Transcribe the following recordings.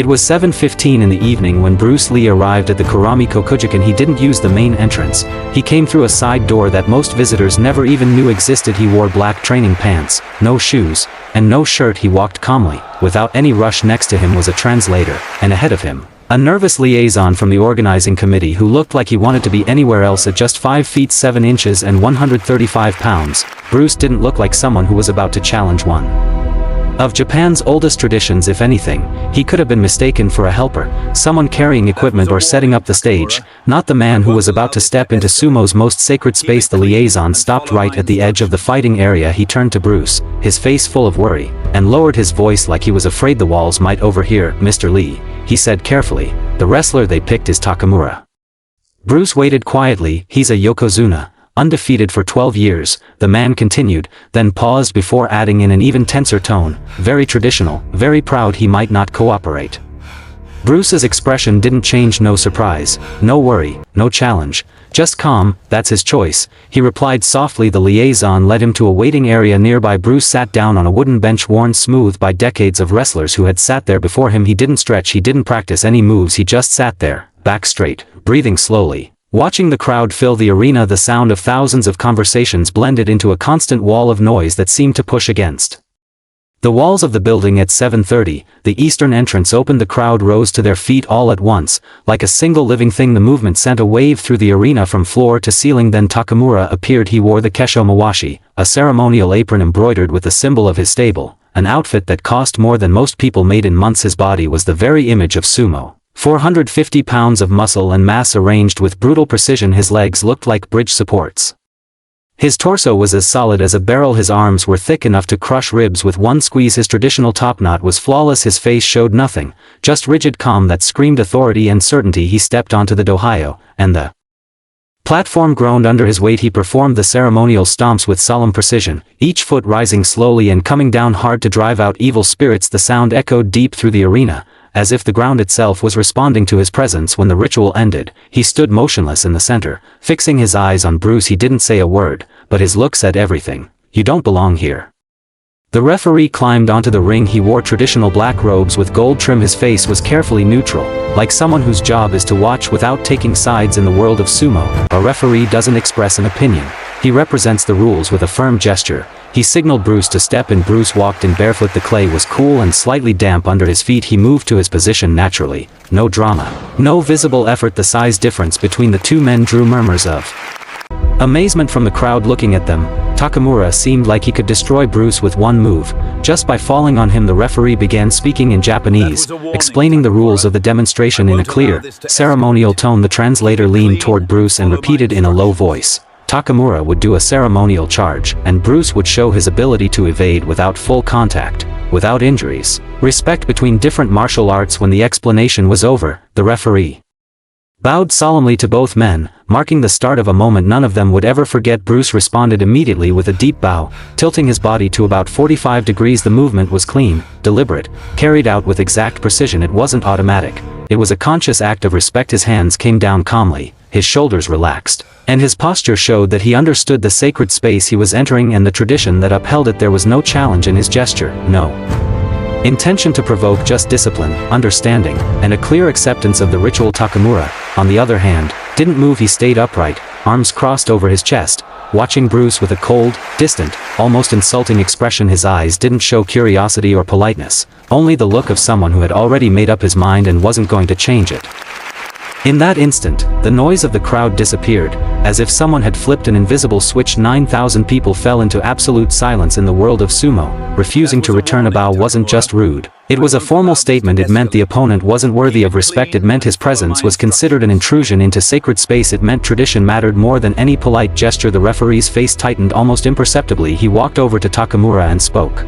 It was 7:15 in the evening when Bruce Lee arrived at the Kurami Kokujikan. He didn't use the main entrance. He came through a side door that most visitors never even knew existed. He wore black training pants, no shoes, and no shirt. He walked calmly, without any rush. Next to him was a translator, and ahead of him, a nervous liaison from the organizing committee who looked like he wanted to be anywhere else. At just 5 feet 7 inches and 135 pounds, Bruce didn't look like someone who was about to challenge one of Japan's oldest traditions. If anything, he could have been mistaken for a helper, someone carrying equipment or setting up the stage, not the man who was about to step into sumo's most sacred space. The liaison stopped right at the edge of the fighting area. He turned to Bruce, his face full of worry, and lowered his voice like he was afraid the walls might overhear. "Mr. Lee," he said carefully, "the wrestler they picked is Takamura." Bruce waited quietly. "He's a yokozuna, undefeated for 12 years, the man continued, then paused before adding in an even tenser tone, "very traditional, very proud. He might not cooperate." Bruce's expression didn't change. No surprise, no worry, no challenge, just calm. "That's his choice," he replied softly. The liaison led him to a waiting area nearby. Bruce sat down on a wooden bench worn smooth by decades of wrestlers who had sat there before him. He didn't stretch, he didn't practice any moves. He just sat there, back straight, breathing slowly, watching the crowd fill the arena. The sound of thousands of conversations blended into a constant wall of noise that seemed to push against the walls of the building. At 7:30, the eastern entrance opened. The crowd rose to their feet all at once, like a single living thing. The movement sent a wave through the arena from floor to ceiling. Then Takamura appeared. He wore the kesho mawashi, a ceremonial apron embroidered with the symbol of his stable, an outfit that cost more than most people made in months. His body was the very image of sumo. 450 pounds of muscle and mass arranged with brutal precision. His legs looked like bridge supports. His torso was as solid as a barrel. His arms were thick enough to crush ribs with one squeeze. His traditional top knot was flawless. His face showed nothing, just rigid calm that screamed authority and certainty. He stepped onto the dohyo, and the platform groaned under his weight. He performed the ceremonial stomps with solemn precision, each foot rising slowly and coming down hard to drive out evil spirits. The sound echoed deep through the arena, as if the ground itself was responding to his presence. When the ritual ended, he stood motionless in the center, fixing his eyes on Bruce. He didn't say a word, but his look said everything. "You don't belong here." The referee climbed onto the ring. He wore traditional black robes with gold trim. His face was carefully neutral, like someone whose job is to watch without taking sides. In the world of sumo, a referee doesn't express an opinion. He represents the rules. With a firm gesture, he signaled Bruce to step in. Bruce walked in barefoot. The clay was cool and slightly damp under his feet. He moved to his position naturally. No drama, no visible effort. The size difference between the two men drew murmurs of amazement from the crowd looking at them. Takamura seemed like he could destroy Bruce with one move, just by falling on him. The referee began speaking in Japanese, explaining the rules of the demonstration in a clear, ceremonial tone. The translator leaned toward Bruce and repeated in a low voice. Takamura would do a ceremonial charge, and Bruce would show his ability to evade without full contact, without injuries. Respect between different martial arts. When the explanation was over, the referee bowed solemnly to both men, marking the start of a moment none of them would ever forget. Bruce responded immediately with a deep bow, tilting his body to about 45 degrees. The movement was clean, deliberate, carried out with exact precision. It wasn't automatic. It was a conscious act of respect. His hands came down calmly, his shoulders relaxed, and his posture showed that he understood the sacred space he was entering and the tradition that upheld it. There was no challenge in his gesture, no intention to provoke, just discipline, understanding, and a clear acceptance of the ritual. Takamura, on the other hand, didn't move. He stayed upright, arms crossed over his chest, watching Bruce with a cold, distant, almost insulting expression. His eyes didn't show curiosity or politeness, only the look of someone who had already made up his mind and wasn't going to change it. In that instant, the noise of the crowd disappeared, as if someone had flipped an invisible switch. 9,000 people fell into absolute silence. In the world of sumo, refusing to return a bow wasn't just rude. It was a formal statement. It meant the opponent wasn't worthy of respect. It meant his presence was considered an intrusion into sacred space. It meant tradition mattered more than any polite gesture. The referee's face tightened almost imperceptibly. He walked over to Takamura and spoke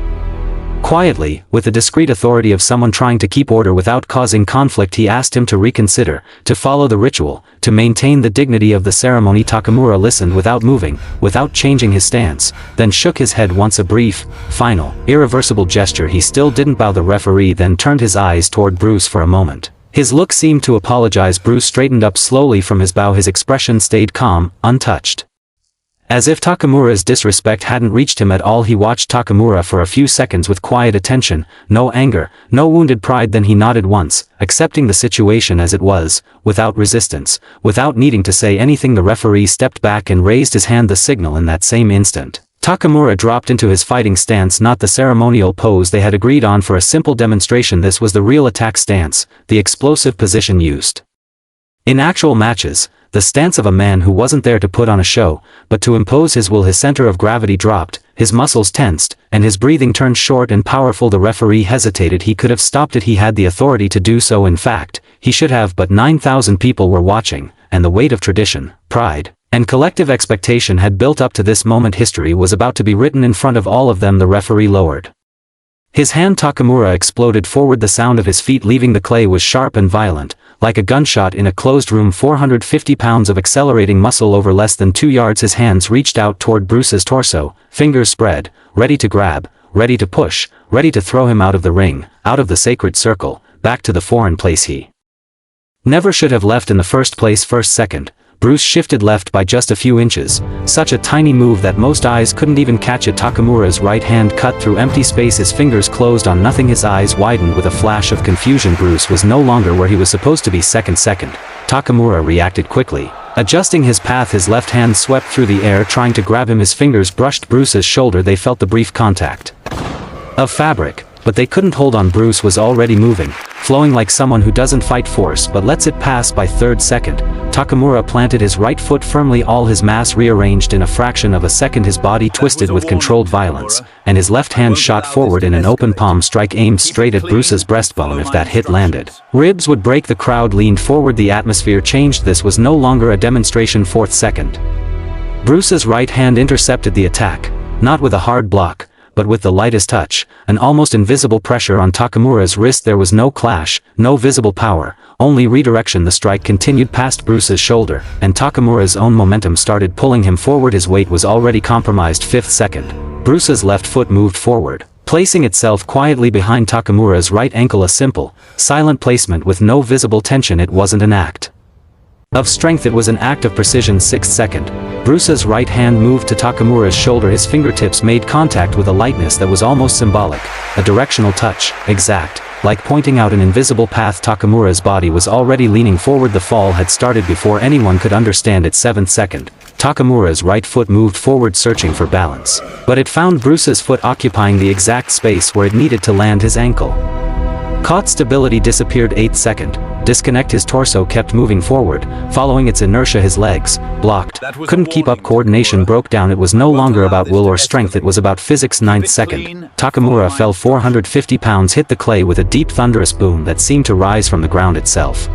quietly, with the discreet authority of someone trying to keep order without causing conflict. He asked him to reconsider, to follow the ritual, to maintain the dignity of the ceremony. Takamura listened without moving, without changing his stance, then shook his head once. A brief, final, irreversible gesture. He still didn't bow. The referee then turned his eyes toward Bruce for a moment. His look seemed to apologize. Bruce straightened up slowly from his bow. His expression stayed calm, untouched. As if Takamura's disrespect hadn't reached him at all, he watched Takamura for a few seconds with quiet attention, no anger, no wounded pride. Then he nodded once, accepting the situation as it was, without resistance, without needing to say anything. The referee stepped back and raised his hand, the signal. In that same instant, Takamura dropped into his fighting stance, not the ceremonial pose they had agreed on for a simple demonstration. This was the real attack stance, the explosive position used in actual matches, the stance of a man who wasn't there to put on a show, but to impose his will. His center of gravity dropped, his muscles tensed, and his breathing turned short and powerful. The referee hesitated. He could have stopped it. He had the authority to do so. In fact, he should have, but 9,000 people were watching, and the weight of tradition, pride, and collective expectation had built up to this moment. History was about to be written in front of all of them. The referee lowered his hand. Takamura exploded forward. The sound of his feet leaving the clay was sharp and violent, like a gunshot in a closed room. 450 pounds of accelerating muscle over less than 2 yards. His hands reached out toward Bruce's torso, fingers spread, ready to grab, ready to push, ready to throw him out of the ring, out of the sacred circle, back to the foreign place he never should have left in the first place. First second, Bruce shifted left by just a few inches, such a tiny move that most eyes couldn't even catch it. Takamura's right hand cut through empty space. His fingers closed on nothing. His eyes widened with a flash of confusion. Bruce was no longer where he was supposed to be. Second, Takamura reacted quickly, adjusting his path. His left hand swept through the air, trying to grab him. His fingers brushed Bruce's shoulder. They felt the brief contact of fabric, but they couldn't hold on. Bruce was already moving, flowing like someone who doesn't fight force but lets it pass. By third second, Takamura planted his right foot firmly, all his mass rearranged in a fraction of a second. His body twisted with controlled violence, and his left hand shot forward in an open palm strike aimed straight at Bruce's breastbone. If that hit landed, ribs would break. The crowd leaned forward. The atmosphere changed. This was no longer a demonstration. Fourth second, Bruce's right hand intercepted the attack, not with a hard block, but with the lightest touch, an almost invisible pressure on Takamura's wrist. There was no clash, no visible power, only redirection. The strike continued past Bruce's shoulder, and Takamura's own momentum started pulling him forward. His weight was already compromised. Fifth second, Bruce's left foot moved forward, placing itself quietly behind Takamura's right ankle. A simple, silent placement with no visible tension. It wasn't an act of strength, it was an act of precision. Sixth second, Bruce's right hand moved to Takamura's shoulder. His fingertips made contact with a lightness that was almost symbolic, a directional touch, exact, like pointing out an invisible path. Takamura's body was already leaning forward. The fall had started before anyone could understand it. Seventh second, Takamura's right foot moved forward, searching for balance, but it found Bruce's foot occupying the exact space where it needed to land. His ankle caught, stability disappeared. Eighth second, disconnect. His torso kept moving forward, following its inertia. His legs, blocked, couldn't keep up. Coordination broke down. It was no longer about will or strength, it was about physics. Ninth second, Takamura fell. 450 pounds hit the clay with a deep thunderous boom that seemed to rise from the ground itself.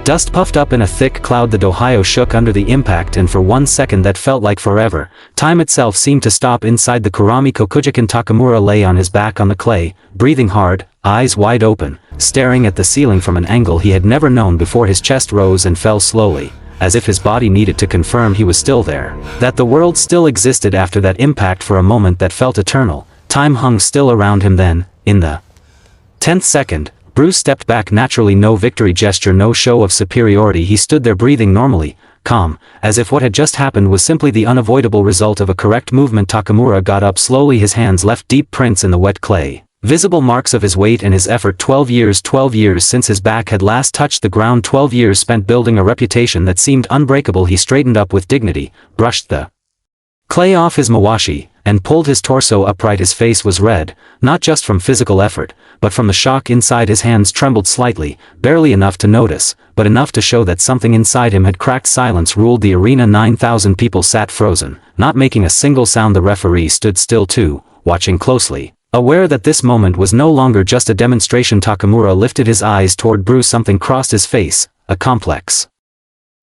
Dust puffed up in a thick cloud. The Dohyo shook under the impact, and for 1 second that felt like forever, time itself seemed to stop inside the Kurami Kokujikan. Takamura lay on his back on the clay, breathing hard, eyes wide open, staring at the ceiling from an angle he had never known before. His chest rose and fell slowly, as if his body needed to confirm he was still there, that the world still existed after that impact. For a moment that felt eternal, time hung still around him. Then, in the 10th second, Bruce stepped back naturally. No victory gesture, no show of superiority. He stood there breathing normally, calm, as if what had just happened was simply the unavoidable result of a correct movement. Takamura got up slowly. His hands left deep prints in the wet clay, visible marks of his weight and his effort. 12 years since his back had last touched the ground. 12 years spent building a reputation that seemed unbreakable. He straightened up with dignity, brushed the clay off his mawashi, and pulled his torso upright. His face was red, not just from physical effort, but from the shock inside. His hands trembled slightly, barely enough to notice, but enough to show that something inside him had cracked. Silence ruled the arena. 9,000 people sat frozen, not making a single sound. The referee stood still too, watching closely, aware that this moment was no longer just a demonstration. Takamura lifted his eyes toward Bruce. Something crossed his face, a complex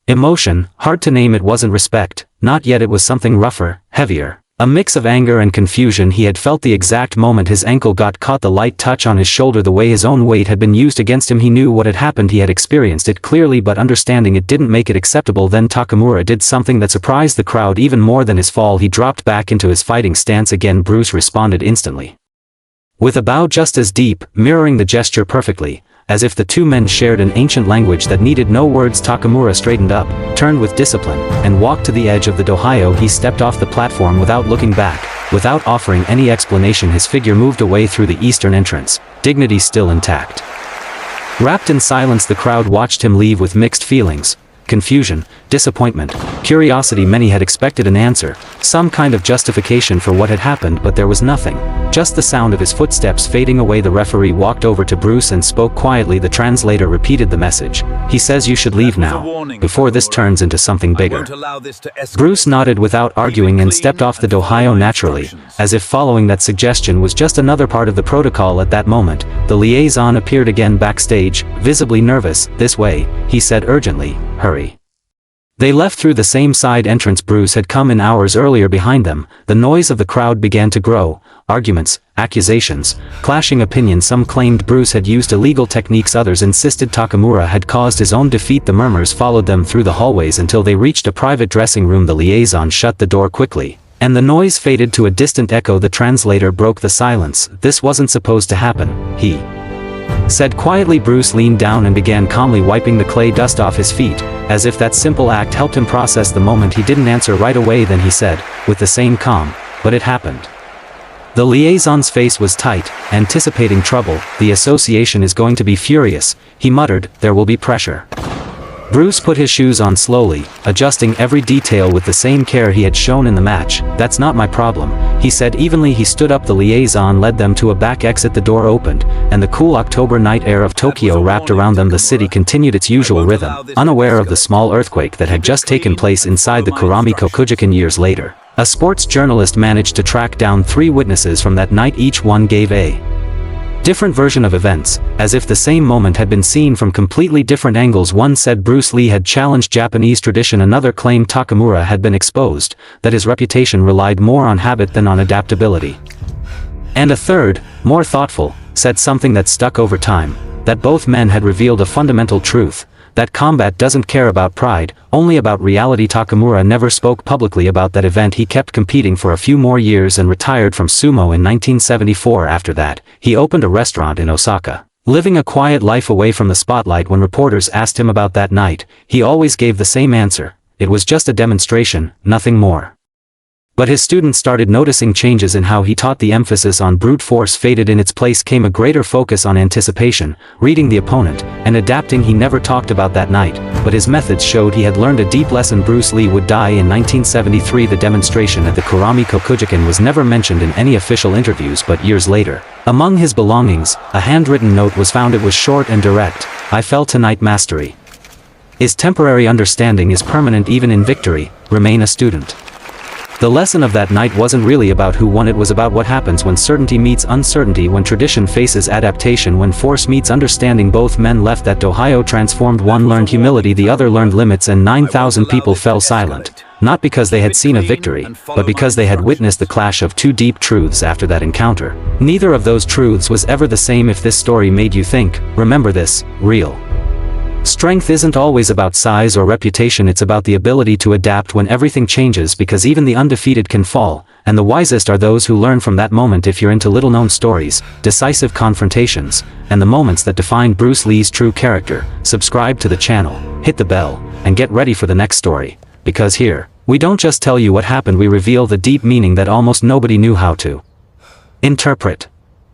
emotion, hard to name. It wasn't respect, not yet. It was something rougher, heavier. A mix of anger and confusion. He had felt the exact moment his ankle got caught, the light touch on his shoulder, the way his own weight had been used against him. He knew what had happened. He had experienced it clearly, but understanding it didn't make it acceptable. Then Takamura did something that surprised the crowd even more than his fall. He dropped back into his fighting stance again. Bruce responded instantly, with a bow just as deep, mirroring the gesture perfectly, as if the two men shared an ancient language that needed no words. Takamura straightened up, turned with discipline, and walked to the edge of the dohyo. He stepped off the platform without looking back. Without offering any explanation, his figure moved away through the eastern entrance, dignity still intact. Wrapped in silence, the crowd watched him leave with mixed feelings. Confusion, disappointment, curiosity. Many had expected an answer, some kind of justification for what had happened, but there was nothing. Just the sound of his footsteps fading away. The referee walked over to Bruce and spoke quietly. The translator repeated the message. He says you should leave now, before this turns into something bigger. Bruce nodded without arguing and stepped off the dohyo naturally, as if following that suggestion was just another part of the protocol. At that moment, the liaison appeared again backstage, visibly nervous. This way, he said urgently. Hurry. They left through the same side entrance Bruce had come in hours earlier. Behind them, the noise of the crowd began to grow. Arguments, accusations, clashing opinions. Some claimed Bruce had used illegal techniques, others insisted Takamura had caused his own defeat. The murmurs followed them through the hallways until they reached a private dressing room. The liaison shut the door quickly, and the noise faded to a distant echo. The translator broke the silence. This wasn't supposed to happen, he said quietly. Bruce leaned down and began calmly wiping the clay dust off his feet, as if that simple act helped him process the moment. He didn't answer right away. Then he said, with the same calm, but it happened. The liaison's face was tight, anticipating trouble. The association is going to be furious, he muttered. There will be pressure. Bruce put his shoes on slowly, adjusting every detail with the same care he had shown in the match. That's not my problem, he said evenly. He stood up. The liaison led them to a back exit. The door opened, and the cool October night air of Tokyo wrapped around them. The city continued its usual rhythm, unaware of the small earthquake that had just taken place inside the Kurami Kokujikan. Years later, a sports journalist managed to track down 3 witnesses from that night. Each one gave a different version of events, as if the same moment had been seen from completely different angles. One said Bruce Lee had challenged Japanese tradition, another claimed Takamura had been exposed, that his reputation relied more on habit than on adaptability. And a third, more thoughtful, said something that stuck over time, that both men had revealed a fundamental truth, that combat doesn't care about pride, only about reality. Takamura never spoke publicly about that event. He kept competing for a few more years and retired from sumo in 1974. After that, he opened a restaurant in Osaka, living a quiet life away from the spotlight. When reporters asked him about that night, he always gave the same answer. It was just a demonstration, nothing more. But his students started noticing changes in how he taught. The emphasis on brute force faded. In its place came a greater focus on anticipation, reading the opponent, and adapting. He never talked about that night, but his methods showed he had learned a deep lesson. Bruce Lee would die in 1973. The demonstration at the Kurami Kokujikan was never mentioned in any official interviews, but years later, among his belongings, a handwritten note was found. It was short and direct. I fell tonight. Mastery is temporary, understanding is permanent. Even in victory, remain a student. The lesson of that night wasn't really about who won, it was about what happens when certainty meets uncertainty, when tradition faces adaptation, when force meets understanding. Both men left that dohyo transformed. One learned humility, the other learned limits, and 9,000 people fell silent, not because they had seen a victory, but because they had witnessed the clash of 2 deep truths. After that encounter, neither of those truths was ever the same. If this story made you think, remember this, real strength isn't always about size or reputation, it's about the ability to adapt when everything changes, because even the undefeated can fall, and the wisest are those who learn from that moment. If you're into little-known stories, decisive confrontations, and the moments that defined Bruce Lee's true character, subscribe to the channel, hit the bell, and get ready for the next story, because here, we don't just tell you what happened, we reveal the deep meaning that almost nobody knew how to interpret.